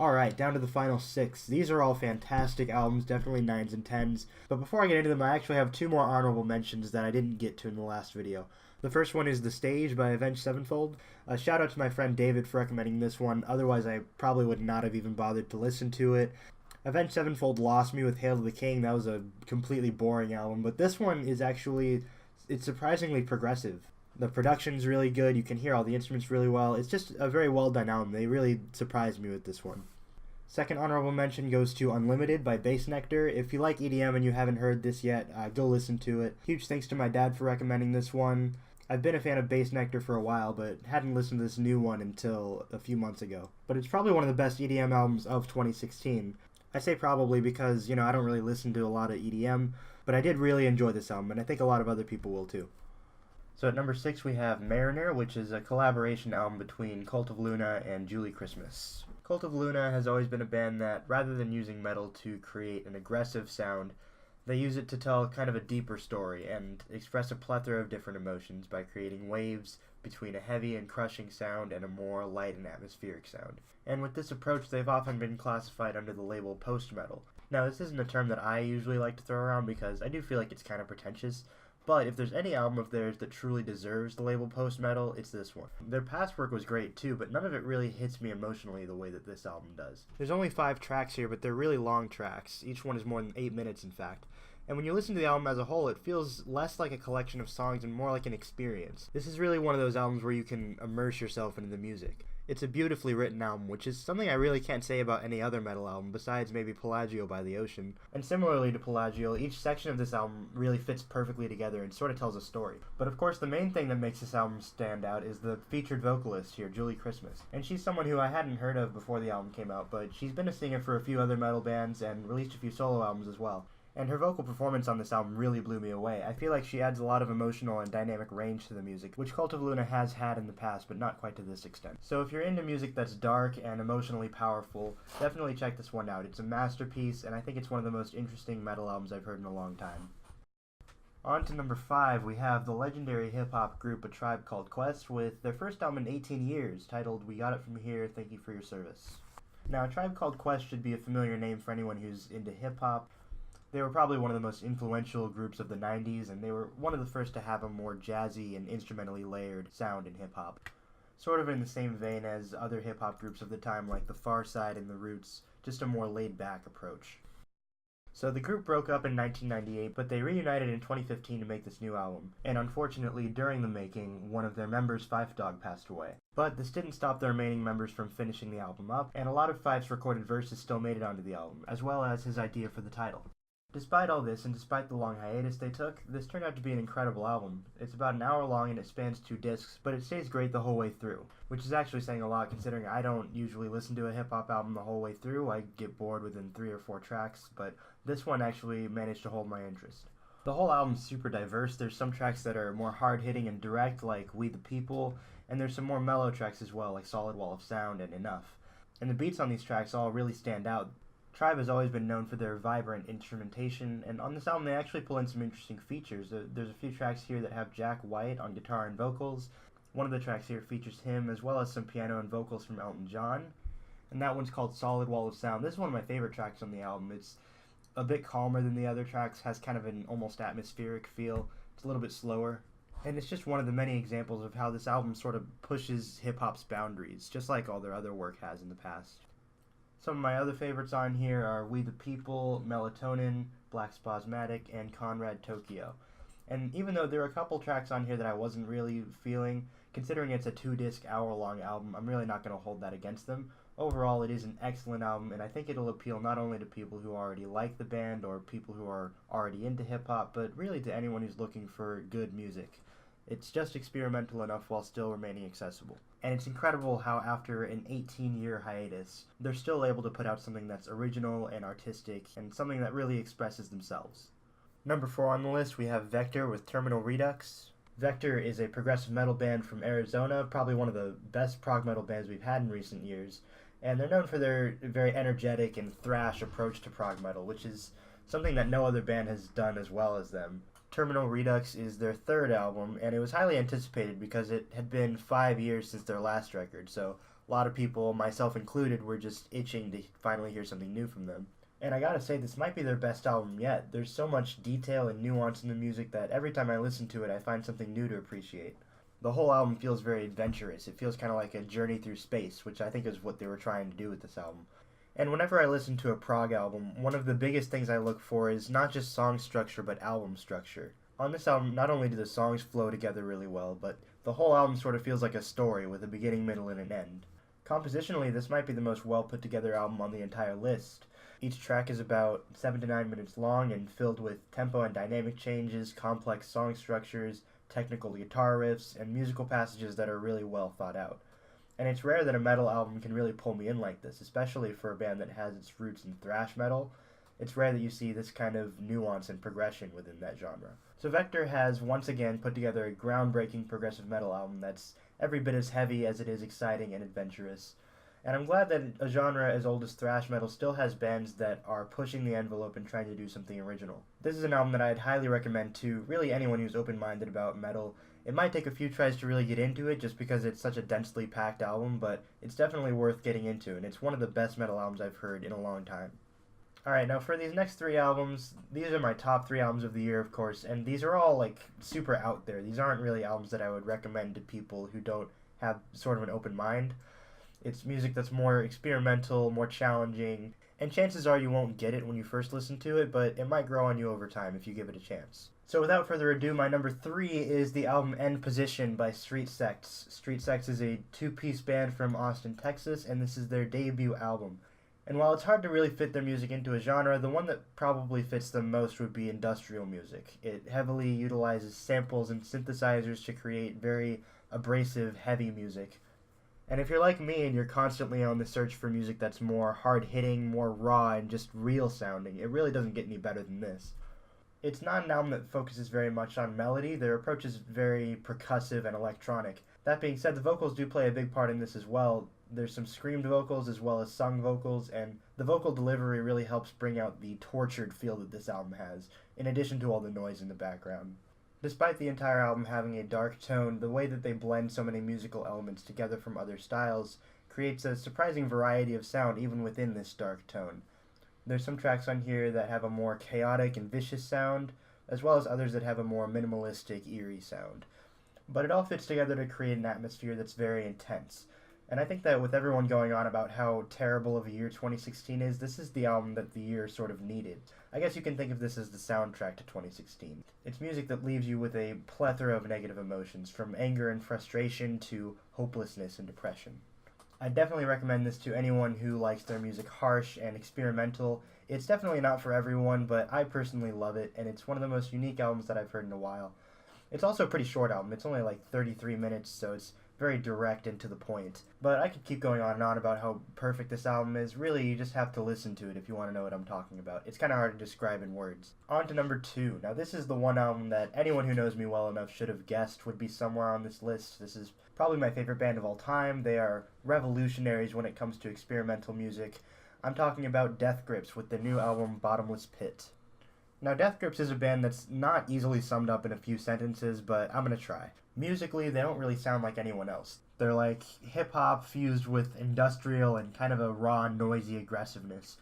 Alright, down to the final 6. These are all fantastic albums, definitely 9s and 10s. But before I get into them, I actually have 2 more honorable mentions that I didn't get to in the last video. The first one is The Stage by Avenged Sevenfold. A shout out to my friend David for recommending this one, otherwise I probably would not have even bothered to listen to it. Avenged Sevenfold lost me with Hail to the King. That was a completely boring album, but this one is actually, it's surprisingly progressive. The production's really good, you can hear all the instruments really well. It's just a very well done album. They really surprised me with this one. Second honorable mention goes to Unlimited by Bass Nectar. If you like EDM and you haven't heard this yet, go listen to it. Huge thanks to my dad for recommending this one. I've been a fan of Bass Nectar for a while, but hadn't listened to this new one until a few months ago. But it's probably one of the best EDM albums of 2016. I say probably because, I don't really listen to a lot of EDM, but I did really enjoy this album, and I think a lot of other people will too. So at number 6 we have Mariner, which is a collaboration album between Cult of Luna and Julie Christmas. Cult of Luna has always been a band that, rather than using metal to create an aggressive sound, they use it to tell kind of a deeper story and express a plethora of different emotions by creating waves between a heavy and crushing sound and a more light and atmospheric sound. And with this approach, they've often been classified under the label post-metal. Now, this isn't a term that I usually like to throw around because I do feel like it's kind of pretentious, but if there's any album of theirs that truly deserves the label post-metal, it's this one. Their past work was great too, but none of it really hits me emotionally the way that this album does. There's only 5 tracks here, but they're really long tracks. Each one is more than 8 minutes, in fact. And when you listen to the album as a whole, it feels less like a collection of songs and more like an experience. This is really one of those albums where you can immerse yourself into the music. It's a beautifully written album, which is something I really can't say about any other metal album besides maybe Pelagio by the Ocean. And similarly to Pelagio, each section of this album really fits perfectly together and sort of tells a story. But of course the main thing that makes this album stand out is the featured vocalist here, Julie Christmas. And she's someone who I hadn't heard of before the album came out, but she's been a singer for a few other metal bands and released a few solo albums as well. And her vocal performance on this album really blew me away. I feel like she adds a lot of emotional and dynamic range to the music, which Cult of Luna has had in the past, but not quite to this extent. So if you're into music that's dark and emotionally powerful, definitely check this one out. It's a masterpiece, and I think it's one of the most interesting metal albums I've heard in a long time. On to number 5, we have the legendary hip-hop group A Tribe Called Quest with their first album in 18 years, titled We Got It From Here, Thank You For Your Service. Now, A Tribe Called Quest should be a familiar name for anyone who's into hip-hop. They were probably one of the most influential groups of the 90s, and they were one of the first to have a more jazzy and instrumentally layered sound in hip-hop. Sort of in the same vein as other hip-hop groups of the time like the Far Side and the Roots, just a more laid-back approach. So the group broke up in 1998, but they reunited in 2015 to make this new album, and unfortunately during the making, one of their members, Fife Dog, passed away. But this didn't stop the remaining members from finishing the album up, and a lot of Fife's recorded verses still made it onto the album, as well as his idea for the title. Despite all this, and despite the long hiatus they took, this turned out to be an incredible album. It's about an hour long and it spans 2 discs, but it stays great the whole way through, which is actually saying a lot considering I don't usually listen to a hip-hop album the whole way through. I get bored within 3 or 4 tracks, but this one actually managed to hold my interest. The whole album's super diverse. There's some tracks that are more hard-hitting and direct, like We the People, and there's some more mellow tracks as well, like Solid Wall of Sound and Enough. And the beats on these tracks all really stand out. Tribe has always been known for their vibrant instrumentation, and on this album they actually pull in some interesting features. There's a few tracks here that have Jack White on guitar and vocals. One of the tracks here features him, as well as some piano and vocals from Elton John. And that one's called Solid Wall of Sound. This is one of my favorite tracks on the album. It's a bit calmer than the other tracks, has kind of an almost atmospheric feel. It's a little bit slower. And it's just one of the many examples of how this album sort of pushes hip-hop's boundaries, just like all their other work has in the past. Some of my other favorites on here are We the People, Melatonin, Black Spasmatic, and Conrad Tokyo. And even though there are a couple tracks on here that I wasn't really feeling, considering it's a 2-disc, hour-long album, I'm really not going to hold that against them. Overall, it is an excellent album, and I think it'll appeal not only to people who already like the band or people who are already into hip-hop, but really to anyone who's looking for good music. It's just experimental enough while still remaining accessible. And it's incredible how after an 18-year hiatus, they're still able to put out something that's original and artistic, and something that really expresses themselves. Number 4 on the list, we have Vektor with Terminal Redux. Vektor is a progressive metal band from Arizona, probably one of the best prog metal bands we've had in recent years, and they're known for their very energetic and thrash approach to prog metal, which is something that no other band has done as well as them. Terminal Redux is their 3rd album, and it was highly anticipated because it had been 5 years since their last record, so A lot of people, myself included, were just itching to finally hear something new from them. And I gotta say, this might be their best album yet. There's so much detail and nuance in the music that every time I listen to it, I find something new to appreciate. The whole album feels very adventurous. It feels kind of like a journey through space, which I think is what they were trying to do with this album. And whenever I listen to a prog album, one of the biggest things I look for is not just song structure, but album structure. On this album, not only do the songs flow together really well, but the whole album sort of feels like a story with a beginning, middle, and an end. Compositionally, this might be the most well put together album on the entire list. Each track is about 7 to 9 minutes long and filled with tempo and dynamic changes, complex song structures, technical guitar riffs, and musical passages that are really well thought out. And it's rare that a metal album can really pull me in like this, especially for a band that has its roots in thrash metal. It's rare that you see this kind of nuance and progression within that genre. So Vektor has once again put together a groundbreaking progressive metal album that's every bit as heavy as it is exciting and adventurous. And I'm glad that a genre as old as thrash metal still has bands that are pushing the envelope and trying to do something original. This is an album that I'd highly recommend to really anyone who's open-minded about metal. It might take a few tries to really get into it just because it's such a densely packed album, but it's definitely worth getting into, and it's one of the best metal albums I've heard in a long time. Alright, now for these next 3 albums, these are my top 3 albums of the year, of course, and these are all, super out there. These aren't really albums that I would recommend to people who don't have sort of an open mind. It's music that's more experimental, more challenging, and chances are you won't get it when you first listen to it, but it might grow on you over time if you give it a chance. So without further ado, my number 3 is the album End Position by Sects. Sects is a 2-piece band from Austin, Texas, and this is their debut album. And while it's hard to really fit their music into a genre, the one that probably fits them most would be industrial music. It heavily utilizes samples and synthesizers to create very abrasive, heavy music. And if you're like me and you're constantly on the search for music that's more hard-hitting, more raw, and just real sounding, it really doesn't get any better than this. It's not an album that focuses very much on melody. Their approach is very percussive and electronic. That being said, the vocals do play a big part in this as well. There's some screamed vocals as well as sung vocals, and the vocal delivery really helps bring out the tortured feel that this album has, in addition to all the noise in the background. Despite the entire album having a dark tone, the way that they blend so many musical elements together from other styles creates a surprising variety of sound even within this dark tone. There's some tracks on here that have a more chaotic and vicious sound, as well as others that have a more minimalistic, eerie sound. But it all fits together to create an atmosphere that's very intense. And I think that with everyone going on about how terrible of a year 2016 is, this is the album that the year sort of needed. I guess you can think of this as the soundtrack to 2016. It's music that leaves you with a plethora of negative emotions, from anger and frustration to hopelessness and depression. I definitely recommend this to anyone who likes their music harsh and experimental. It's definitely not for everyone, but I personally love it, and it's one of the most unique albums that I've heard in a while. It's also a pretty short album. It's only 33 minutes, so it's very direct and to the point. But I could keep going on and on about how perfect this album is. Really, you just have to listen to it if you want to know what I'm talking about. It's kind of hard to describe in words. On to number 2. Now, this is the one album that anyone who knows me well enough should have guessed would be somewhere on this list. This is probably my favorite band of all time. They are revolutionaries when it comes to experimental music. I'm talking about Death Grips with the new album Bottomless Pit. Now, Death Grips is a band that's not easily summed up in a few sentences, but I'm going to try. Musically, they don't really sound like anyone else. They're like hip-hop fused with industrial and kind of a raw, noisy aggressiveness.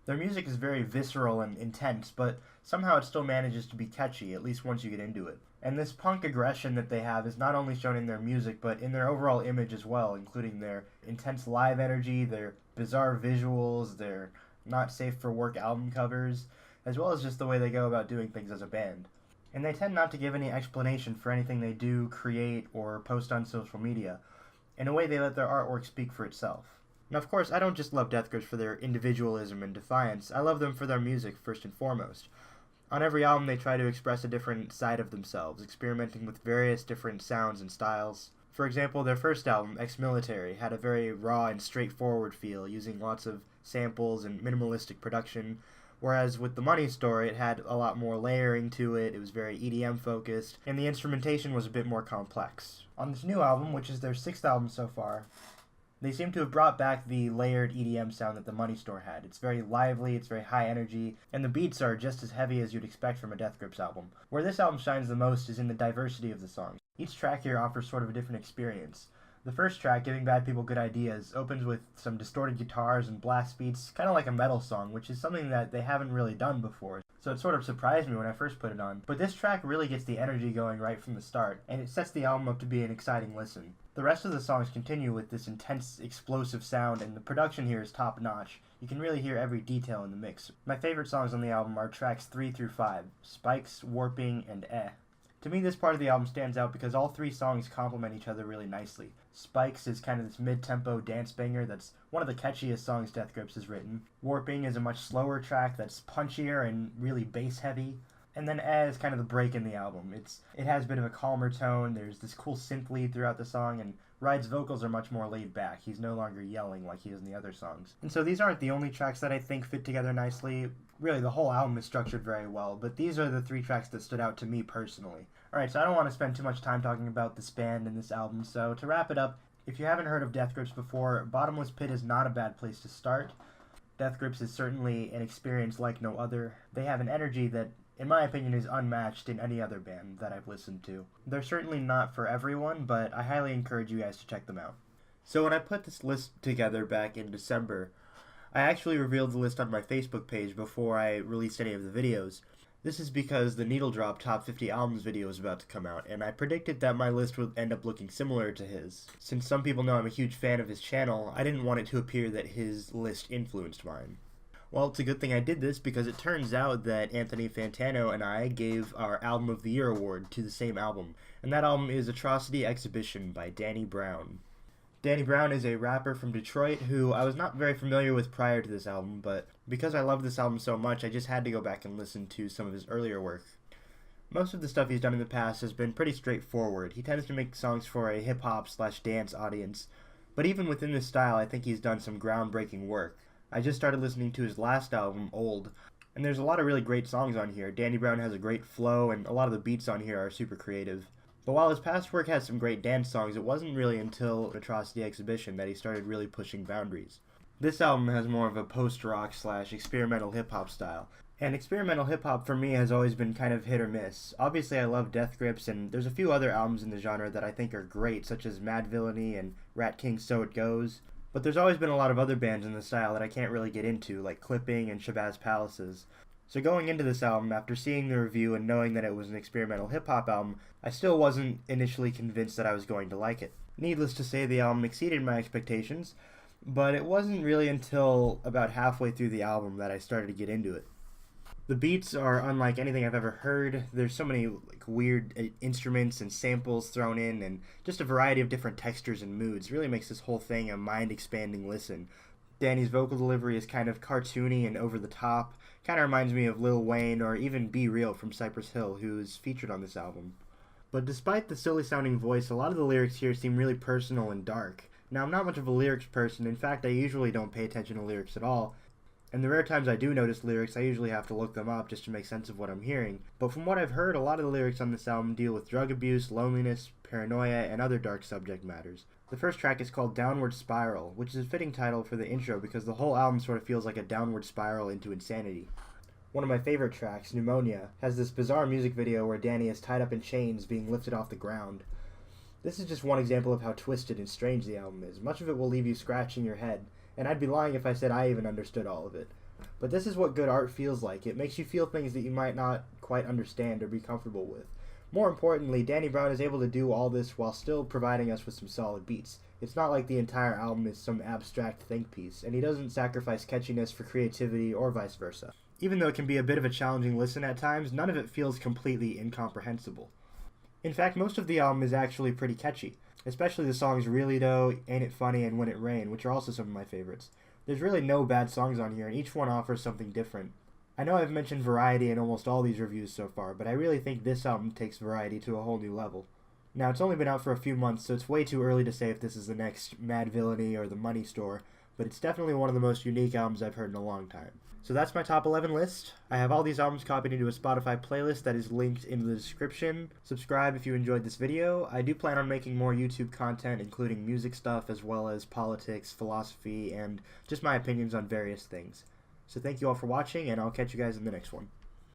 Their music is very visceral and intense, but somehow it still manages to be catchy, at least once you get into it. And this punk aggression that they have is not only shown in their music, but in their overall image as well, including their intense live energy, their bizarre visuals, their not safe for work album covers, as well as just the way they go about doing things as a band. And they tend not to give any explanation for anything they do, create, or post on social media. In a way, they let their artwork speak for itself. Now, of course, I don't just love Death Grips for their individualism and defiance. I love them for their music, first and foremost. On every album, they try to express a different side of themselves, experimenting with various different sounds and styles. For example, their first album, Ex-Military, had a very raw and straightforward feel, using lots of samples and minimalistic production, whereas with The Money Store, it had a lot more layering to it, it was very EDM focused, and the instrumentation was a bit more complex. On this new album, which is their 6th album so far, they seem to have brought back the layered EDM sound that The Money Store had. It's very lively, it's very high energy, and the beats are just as heavy as you'd expect from a Death Grips album. Where this album shines the most is in the diversity of the songs. Each track here offers sort of a different experience. The first track, Giving Bad People Good Ideas, opens with some distorted guitars and blast beats, kind of like a metal song, which is something that they haven't really done before. So it sort of surprised me when I first put it on. But this track really gets the energy going right from the start, and it sets the album up to be an exciting listen. The rest of the songs continue with this intense, explosive sound, and the production here is top-notch. You can really hear every detail in the mix. My favorite songs on the album are tracks 3 through 5, Spikes, Warping, and Eh. To me, this part of the album stands out because all 3 songs complement each other really nicely. Spikes is kind of this mid-tempo dance banger that's one of the catchiest songs Death Grips has written. Warping is a much slower track that's punchier and really bass-heavy. And then Eh is kind of the break in the album. It has a bit of a calmer tone, there's this cool synth lead throughout the song, and Ride's vocals are much more laid back. He's no longer yelling like he is in the other songs. And so these aren't the only tracks that I think fit together nicely. Really, the whole album is structured very well, but these are the 3 tracks that stood out to me personally. Alright, so I don't want to spend too much time talking about this band and this album, so to wrap it up, if you haven't heard of Death Grips before, Bottomless Pit is not a bad place to start. Death Grips is certainly an experience like no other. They have an energy that, in my opinion, is unmatched in any other band that I've listened to. They're certainly not for everyone, but I highly encourage you guys to check them out. So when I put this list together back in December, I actually revealed the list on my Facebook page before I released any of the videos. This is because the Needle Drop Top 50 Albums video is about to come out, and I predicted that my list would end up looking similar to his. Since some people know I'm a huge fan of his channel, I didn't want it to appear that his list influenced mine. Well, it's a good thing I did this because it turns out that Anthony Fantano and I gave our Album of the Year award to the same album, and that album is Atrocity Exhibition by Danny Brown. Danny Brown is a rapper from Detroit who I was not very familiar with prior to this album, but because I love this album so much, I just had to go back and listen to some of his earlier work. Most of the stuff he's done in the past has been pretty straightforward. He tends to make songs for a hip-hop/dance audience, but even within this style, I think he's done some groundbreaking work. I just started listening to his last album, Old, and there's a lot of really great songs on here. Danny Brown has a great flow, and a lot of the beats on here are super creative. But while his past work has some great dance songs, it wasn't really until Atrocity Exhibition that he started really pushing boundaries. This album has more of a post-rock/experimental hip-hop style, and experimental hip-hop for me has always been kind of hit or miss. Obviously I love Death Grips, and there's a few other albums in the genre that I think are great, such as Mad Villainy and Rat King's So It Goes, but there's always been a lot of other bands in the style that I can't really get into, like Clipping and Shabazz Palaces. So going into this album, after seeing the review and knowing that it was an experimental hip-hop album, I still wasn't initially convinced that I was going to like it. Needless to say, the album exceeded my expectations, but it wasn't really until about halfway through the album that I started to get into it. The beats are unlike anything I've ever heard. There's so many weird instruments and samples thrown in, and just a variety of different textures and moods. It really makes this whole thing a mind-expanding listen. Danny's vocal delivery is kind of cartoony and over the top. Kind of reminds me of Lil Wayne or even Be Real from Cypress Hill, who is featured on this album. But despite the silly-sounding voice, a lot of the lyrics here seem really personal and dark. Now, I'm not much of a lyrics person. In fact, I usually don't pay attention to lyrics at all. And the rare times I do notice lyrics, I usually have to look them up just to make sense of what I'm hearing. But from what I've heard, a lot of the lyrics on this album deal with drug abuse, loneliness, paranoia, and other dark subject matters. The first track is called Downward Spiral, which is a fitting title for the intro because the whole album sort of feels like a downward spiral into insanity. One of my favorite tracks, Pneumonia, has this bizarre music video where Danny is tied up in chains being lifted off the ground. This is just one example of how twisted and strange the album is. Much of it will leave you scratching your head, and I'd be lying if I said I even understood all of it. But this is what good art feels like. It makes you feel things that you might not quite understand or be comfortable with. More importantly, Danny Brown is able to do all this while still providing us with some solid beats. It's not like the entire album is some abstract think piece, and he doesn't sacrifice catchiness for creativity or vice versa. Even though it can be a bit of a challenging listen at times, none of it feels completely incomprehensible. In fact, most of the album is actually pretty catchy, especially the songs Really Though, Ain't It Funny, and When It Rain, which are also some of my favorites. There's really no bad songs on here, and each one offers something different. I know I've mentioned variety in almost all these reviews so far, but I really think this album takes variety to a whole new level. Now, it's only been out for a few months, so it's way too early to say if this is the next Mad Villainy or The Money Store, but it's definitely one of the most unique albums I've heard in a long time. So that's my top 11 list. I have all these albums copied into a Spotify playlist that is linked in the description. Subscribe if you enjoyed this video. I do plan on making more YouTube content, including music stuff, as well as politics, philosophy, and just my opinions on various things. So thank you all for watching, and I'll catch you guys in the next one.